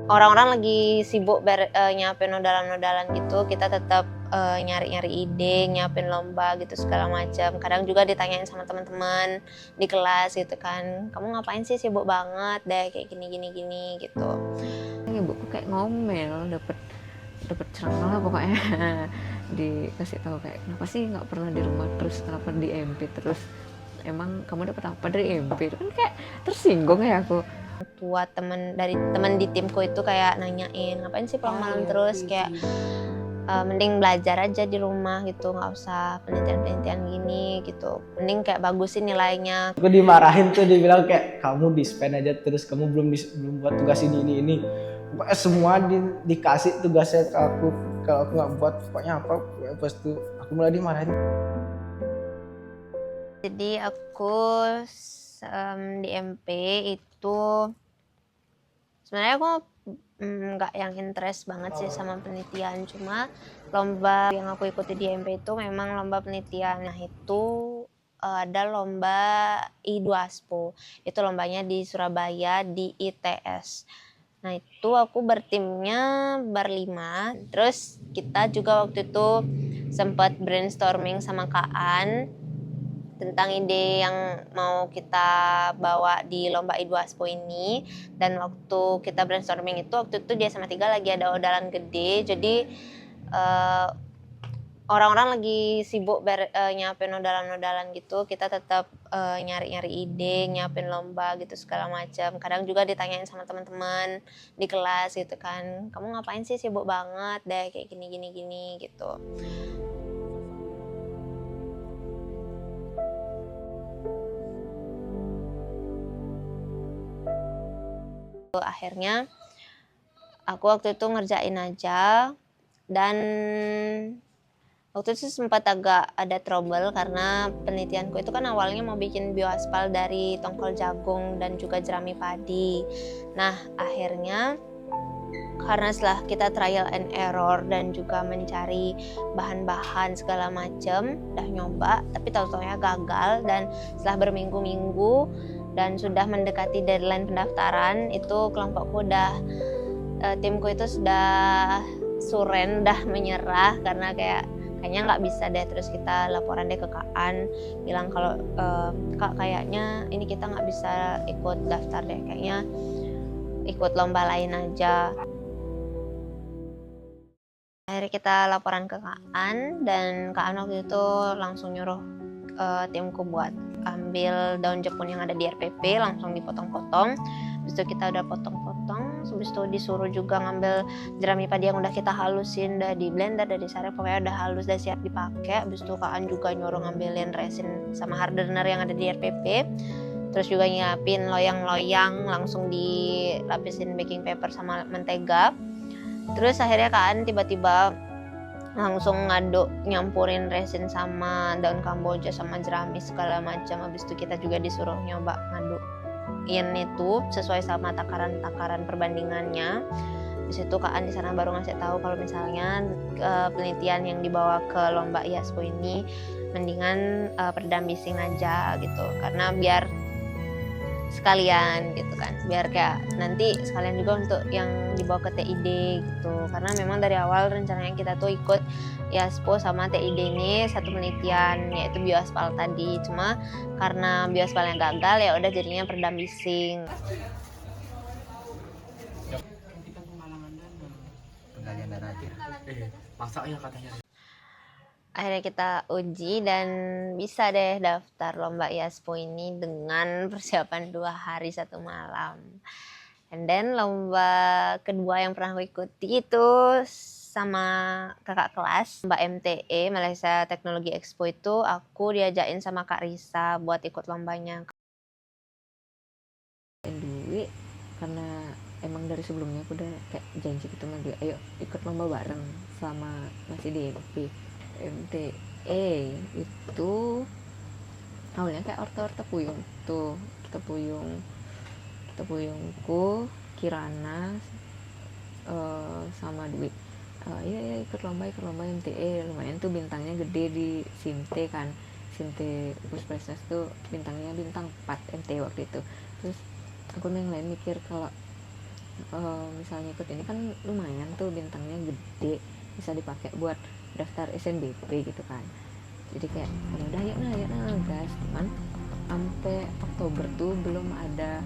orang-orang lagi sibuk nyiapin nodalan-nodalan gitu, kita tetap nyari-nyari ide, nyiapin lomba gitu segala macam. Kadang juga ditanyain sama teman-teman di kelas gitu kan, kamu ngapain sih, sibuk banget deh kayak gini gitu. Ibuku kayak ngomel, dapet ceramah lah pokoknya. Dikasih tahu kayak, kenapa sih nggak pernah di rumah terus, kenapa di MP terus, emang kamu dapat apa dari MP? Itu kan kayak tersinggung ya aku. Tua temen di timku itu kayak nanyain, ngapain sih pulang malam terus, kayak mending belajar aja di rumah gitu, nggak usah penelitian gini gitu, mending kayak bagusin nilainya. Aku dimarahin tuh, dibilang kayak kamu dispen aja terus, kamu belum buat tugas ini. Pokoknya semua dikasih tugasnya ke aku, kalau aku nggak buat pokoknya apa, pas tuh aku mulai dimarahin. Jadi aku di MP itu sebenarnya aku nggak yang interest banget sih sama penelitian, cuma lomba yang aku ikuti di MP itu memang lomba penelitian. Nah itu ada lomba I2ASPO, itu lombanya di Surabaya di ITS. Nah itu aku bertimnya berlima, terus kita juga waktu itu sempat brainstorming sama Kak An tentang ide yang mau kita bawa di lomba I2ASPO ini. Dan waktu kita brainstorming itu, waktu itu di SMA 3 lagi ada odalan gede, jadi orang-orang lagi sibuk nyiapin nodalan-nodalan gitu, kita tetap nyari-nyari ide, nyiapin lomba gitu segala macam. Kadang juga ditanyain sama teman-teman di kelas gitu kan, kamu ngapain sih, sibuk banget deh kayak gini gitu. Akhirnya aku waktu itu ngerjain aja, dan waktu itu sempat agak ada trouble karena penelitianku itu kan awalnya mau bikin bioaspal dari tongkol jagung dan juga jerami padi. Nah akhirnya karena setelah kita trial and error dan juga mencari bahan-bahan segala macam, udah nyoba tapi tahu-taunya gagal. Dan setelah berminggu-minggu dan sudah mendekati deadline pendaftaran, itu kelompokku timku itu sudah suren, udah menyerah karena kayaknya nggak bisa deh. Terus kita laporan deh ke Kak An, bilang kalau Kak kayaknya ini kita nggak bisa ikut daftar deh, kayaknya ikut lomba lain aja. Akhirnya kita laporan ke Kak An, dan Kak An waktu itu langsung nyuruh timku buat ambil daun jepun yang ada di RPP, langsung dipotong-potong. Habis itu kita udah potong-potong, habis itu disuruh juga ngambil jerami padi yang udah kita halusin, udah di blender, udah disarek, pokoknya udah halus, udah siap dipakai. Habis itu Kak An juga nyuruh ngambilin resin sama hardener yang ada di RPP. Terus juga nyiapin loyang-loyang, langsung dilapisin baking paper sama mentega. Terus akhirnya Kak An tiba-tiba langsung ngaduk, nyampurin resin sama daun kamboja sama jerami segala macam. Habis itu kita juga disuruh nyoba ngaduin itu sesuai sama takaran perbandingannya. Habis itu Kak An di sana baru ngasih tahu kalau misalnya penelitian yang dibawa ke lomba I2ASPO ini mendingan peredam bising aja gitu, karena biar sekalian gitu kan, biar kayak nanti sekalian juga untuk yang dibawa ke TID gitu. Karena memang dari awal rencananya kita tuh ikut I2ASPO sama TID ini satu penelitian, yaitu bioaspal tadi. Cuma karena bioaspalnya gagal, ya udah jadinya peredam bising. Penggalian darah aja. Masaknya katanya. Akhirnya kita uji dan bisa deh daftar lomba I2ASPO ini dengan persiapan 2 hari 1 malam. And then lomba kedua yang pernah aku ikuti itu sama kakak kelas, Mbak MTE, Malaysia Technology Expo, itu aku diajakin sama Kak Risa buat ikut lombanya. Duit karena emang dari sebelumnya aku udah kayak janji gitu sama dia, ayo ikut lomba bareng sama masih di MP. MTE itu awalnya kayak orto puyung tuh, kita puyungku Kirana sama Dwi, iya ikut lomba MTE, lumayan tuh bintangnya gede di Sinte kan, Sinte Puspresnas tuh bintangnya bintang 4 MTE waktu itu. Terus aku yang lain mikir kalau misalnya ikut ini kan lumayan tuh bintangnya gede, bisa dipakai buat daftar SNBP gitu kan. Jadi kayak ya udah yuk nah gas, cuman sampai Oktober tuh belum ada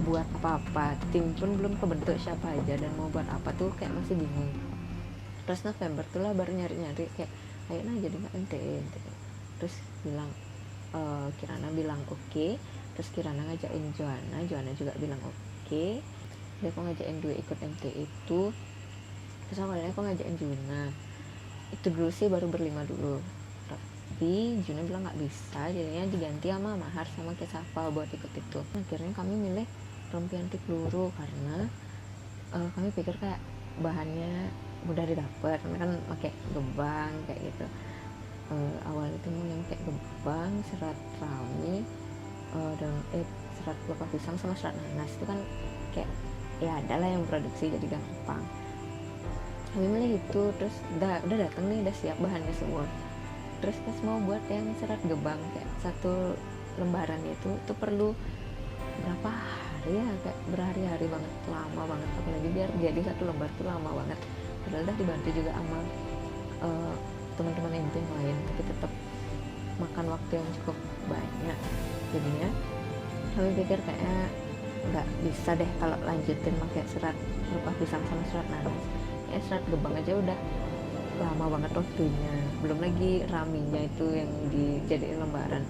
buat apa-apa, tim pun belum kebentuk siapa aja dan mau buat apa tuh kayak masih bingung. Terus November tuh lah baru nyari-nyari kayak ayo nah jadi nggak MTE gitu. Terus bilang Kirana bilang oke. Terus Kirana ngajakin Joanna juga bilang oke. Dia aku ngajakin dua ikut MTE itu. Terus awalnya aku ngajakin Juna itu dulu sih, baru berlima dulu, tapi Juna bilang nggak bisa, jadinya diganti sama Mahar sama Kesafa buat ikut itu. Akhirnya kami milih rompi anti peluru karena kami pikir kayak bahannya mudah didapat, karena kan pakai gebang kayak gitu. Awal itu mau yang kayak gebang, serat rami, dan serat kelapa pisang sama serat nanas itu kan kayak ya ada lah yang produksi, jadi gampang. Kami milih itu, terus udah datang nih, udah siap bahannya semua. Terus pas mau buat yang serat gebang kayak satu lembaran itu perlu berapa hari ya, kayak berhari-hari banget, lama banget, apalagi biar jadi satu lembar tuh lama banget. Padahal udah dibantu juga sama teman-teman MP yang lain, tapi tetap makan waktu yang cukup banyak. Jadinya kami pikir kayaknya nggak bisa deh kalau lanjutin pakai serat kelapa pisang sama serat nanas. Serat gebang aja udah lama banget waktunya, belum lagi raminya itu yang dijadiin lembaran.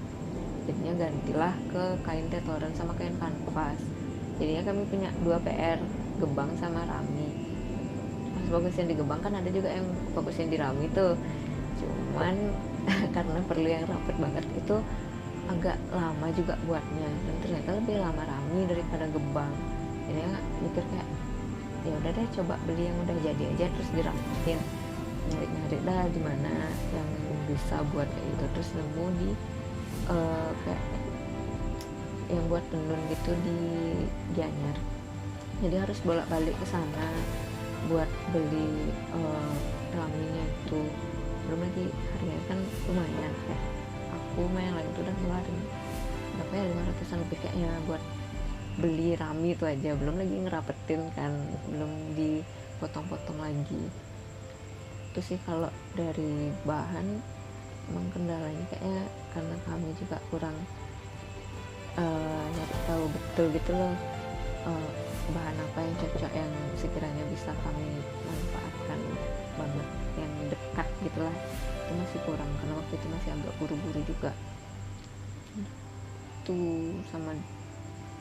Jadinya gantilah ke kain tetoran sama kain kanvas. Jadinya kami punya 2 PR, gebang sama rami. Pas fokusin di gebang kan ada juga yang fokusin di rami tuh, cuman karena perlu yang rapet banget itu agak lama juga buatnya, dan ternyata lebih lama rami daripada gebang. Jadinya mikir kayak ya udah deh coba beli yang udah jadi aja, terus dirapetin, nyari dah di mana yang bisa buat kayak gitu. Terus nemu di kayak yang buat tenun gitu di Gianyar, jadi harus bolak-balik ke sana buat beli raminya itu. Belum lagi harganya kan lumayan, kayak aku sama yang lain tuh udah ngeluarin berapa ya, 500an lebih kayaknya buat beli rami itu aja, belum lagi ngerapetin kan, belum dipotong-potong lagi. Itu sih kalau dari bahan emang kendalanya kayaknya karena kami juga kurang nyari tahu betul gitu loh, bahan apa yang cocok yang sekiranya bisa kami manfaatkan banget, yang dekat gitulah, itu masih kurang karena waktu itu masih agak buru-buru juga tuh. Sama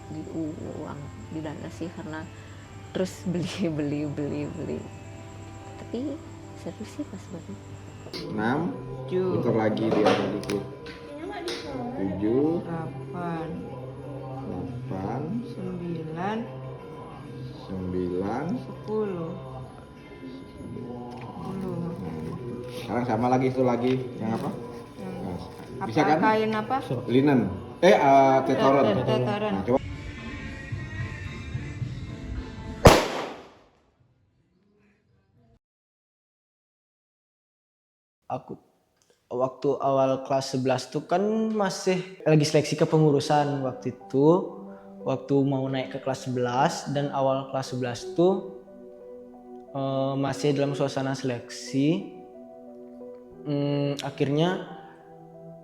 di uang di dana sih, karena terus beli, tapi seru sih pas banget. 6 bentar lagi dia ada dikit. 7 8 9 9 10. sekarang sama lagi itu lagi yang apa? Bisa Apa kan? kain apa? Linen. Tetoran. Tetoran. Nah, coba. Aku waktu awal kelas 11 tuh kan masih lagi seleksi kepengurusan waktu itu, waktu mau naik ke kelas 11 dan awal kelas 11 tuh masih dalam suasana seleksi. Akhirnya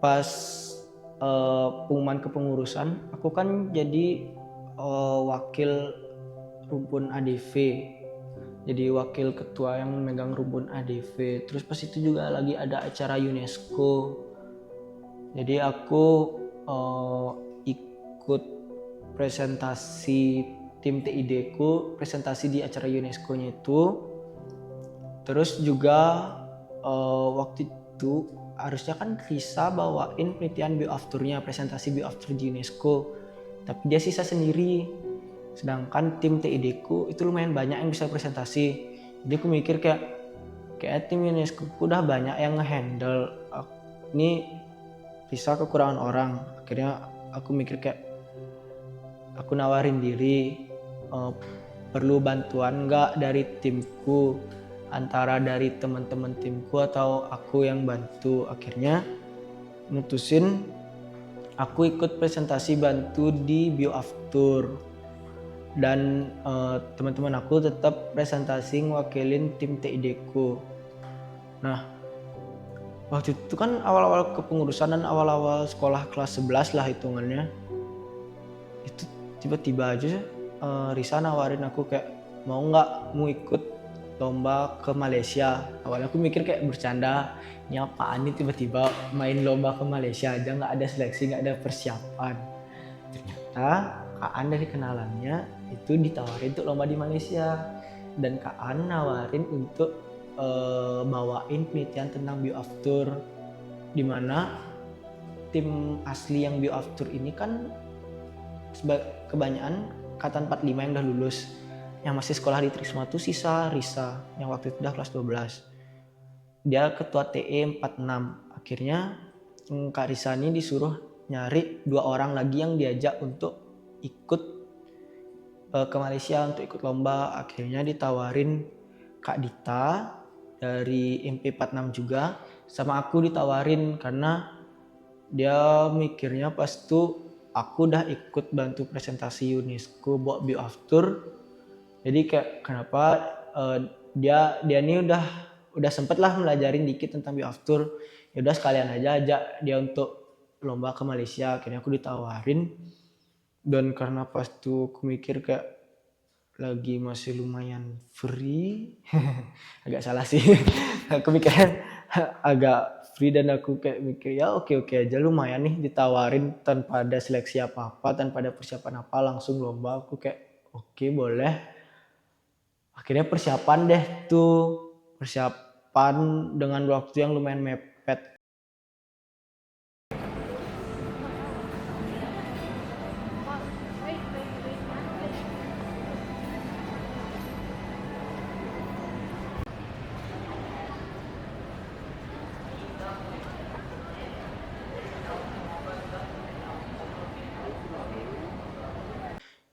pas pengumuman kepengurusan, aku kan jadi wakil rumpun ADV, jadi wakil ketua yang memegang rumpun ADV. Terus pas itu juga lagi ada acara UNESCO, jadi aku ikut presentasi tim TID ku, presentasi di acara UNESCO-nya itu. Terus juga waktu itu harusnya kan Risa bawain penelitian bioafturnya, presentasi bioaftur di UNESCO, tapi dia sisa sendiri. Sedangkan tim TID ku itu lumayan banyak yang bisa presentasi. Jadi aku mikir kayak tim UNESCO ku udah banyak yang ngehandle, ini Risa kekurangan orang. Akhirnya aku mikir kayak aku nawarin diri, perlu bantuan nggak dari timku, antara dari teman-teman timku atau aku yang bantu. Akhirnya mutusin aku ikut presentasi bantu di bioaftur. dan teman-teman aku tetap presentasi ngewakilin tim TID ku. Nah, waktu itu kan awal-awal kepengurusan dan awal-awal sekolah kelas 11 lah hitungannya. Itu tiba-tiba aja Risa nawarin aku kayak mau ikut lomba ke Malaysia. Awalnya aku mikir kayak bercanda, ini apaan nih tiba-tiba main lomba ke Malaysia aja, nggak ada seleksi, nggak ada persiapan. Ternyata Kak An dari kenalannya itu ditawarin untuk lomba di Malaysia, dan Kak An nawarin untuk bawain penelitian tentang bioaftur, dimana tim asli yang bioaftur ini kan kebanyakan angkatan 45 yang udah lulus. Yang masih sekolah di Trisma tuh sisa Risa yang waktu itu udah kelas 12. Dia ketua TE 46. Akhirnya Kak Risa ini disuruh nyari 2 orang lagi yang diajak untuk ikut ke Malaysia untuk ikut lomba. Akhirnya ditawarin Kak Dita dari MP 46 juga, sama aku ditawarin karena dia mikirnya pas tuh aku udah ikut bantu presentasi UNESCO buat bioaftur. Jadi kayak kenapa dia ini udah sempet lah melajarin dikit tentang bioaftur, ya udah sekalian aja ajak dia untuk lomba ke Malaysia. Akhirnya aku ditawarin, dan karena pas tuh aku mikir kayak lagi masih lumayan free agak salah sih aku mikirnya agak free, dan aku kayak mikir ya oke aja, lumayan nih ditawarin tanpa ada seleksi apa-apa, tanpa ada persiapan apa, langsung lomba. Aku kayak oke, boleh. Akhirnya persiapan dengan waktu yang lumayan mepet.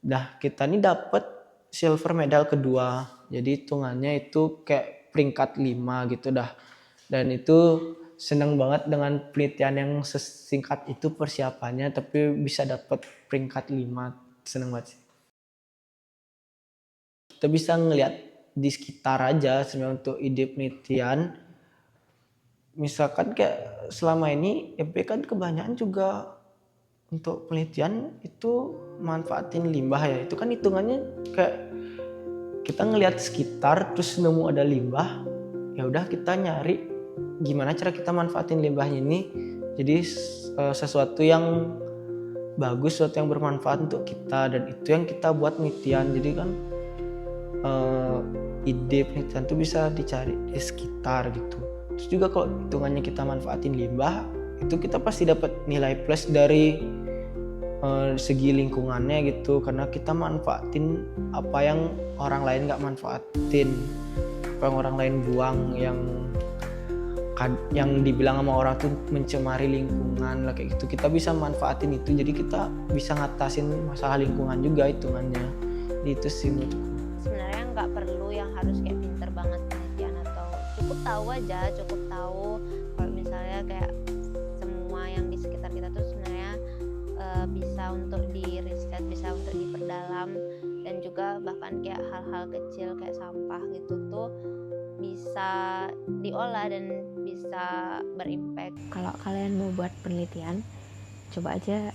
Dah kita nih dapet silver medal kedua, jadi hitungannya itu kayak peringkat 5 gitu dah. Dan itu seneng banget dengan penelitian yang sesingkat itu persiapannya, tapi bisa dapet peringkat 5, seneng banget sih. Kita bisa ngelihat di sekitar aja sebenarnya untuk ide penelitian. Misalkan kayak selama ini MP kan kebanyakan juga untuk penelitian itu manfaatin limbah ya. Itu kan hitungannya kayak kita ngelihat sekitar terus nemu ada limbah, ya udah kita nyari gimana cara kita manfaatin limbahnya ini jadi sesuatu yang bagus, sesuatu yang bermanfaat untuk kita, dan itu yang kita buat penelitian. Jadi kan ide penelitian itu bisa dicari di sekitar gitu. Terus juga kalau hitungannya kita manfaatin limbah, itu kita pasti dapat nilai plus dari segi lingkungannya gitu, karena kita manfaatin apa yang orang lain nggak manfaatin, apa yang orang lain buang, yang dibilang sama orang tuh mencemari lingkungan lah kayak gitu, kita bisa manfaatin itu, jadi kita bisa ngatasin masalah lingkungan juga hitungannya. Itu sih menurutku. Sebenarnya nggak perlu yang harus kayak pinter banget penelitian, atau cukup tahu aja, cukup tahu kalau misalnya kayak semua yang di sekitar kita tuh sebenarnya bisa untuk di riset, bisa untuk diperdalam, dan juga bahkan kayak hal-hal kecil kayak sampah gitu tuh bisa diolah dan bisa berimpact. Kalau kalian mau buat penelitian, coba aja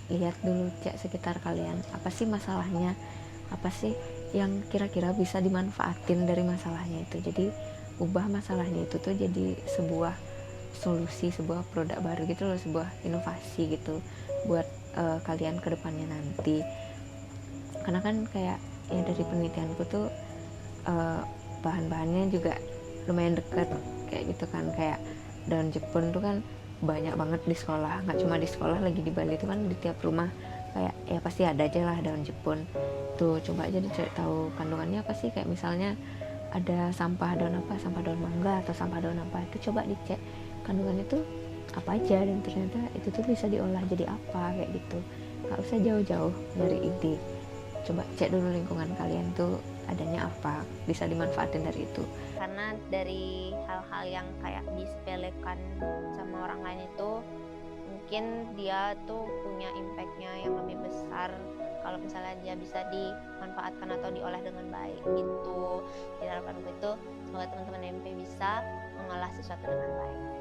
lihat dulu cek sekitar kalian, apa sih masalahnya, apa sih yang kira-kira bisa dimanfaatin dari masalahnya itu. Jadi ubah masalahnya itu tuh jadi sebuah solusi, sebuah produk baru gitu loh, sebuah inovasi gitu buat kalian ke depannya nanti. Karena kan kayak ya dari penelitianku tuh bahan-bahannya juga lumayan dekat kayak gitu kan, kayak daun Jepun tuh kan banyak banget di sekolah, nggak cuma di sekolah, lagi di Bali itu kan di tiap rumah kayak ya pasti ada aja lah daun Jepun tuh. Coba aja dicari tahu kandungannya apa sih, kayak misalnya ada sampah daun apa, sampah daun mangga atau sampah daun apa, itu coba dicek kandungannya tuh apa aja, dan ternyata itu tuh bisa diolah jadi apa kayak gitu. Nggak usah jauh-jauh dari ide, coba cek dulu lingkungan kalian tuh adanya apa, bisa dimanfaatin dari itu. Karena dari hal-hal yang kayak disepelekan sama orang lain itu mungkin dia tuh punya impactnya yang lebih besar kalau misalnya dia bisa dimanfaatkan atau diolah dengan baik gitu. Jadi harapanku itu semoga teman-teman MP bisa mengolah sesuatu dengan baik.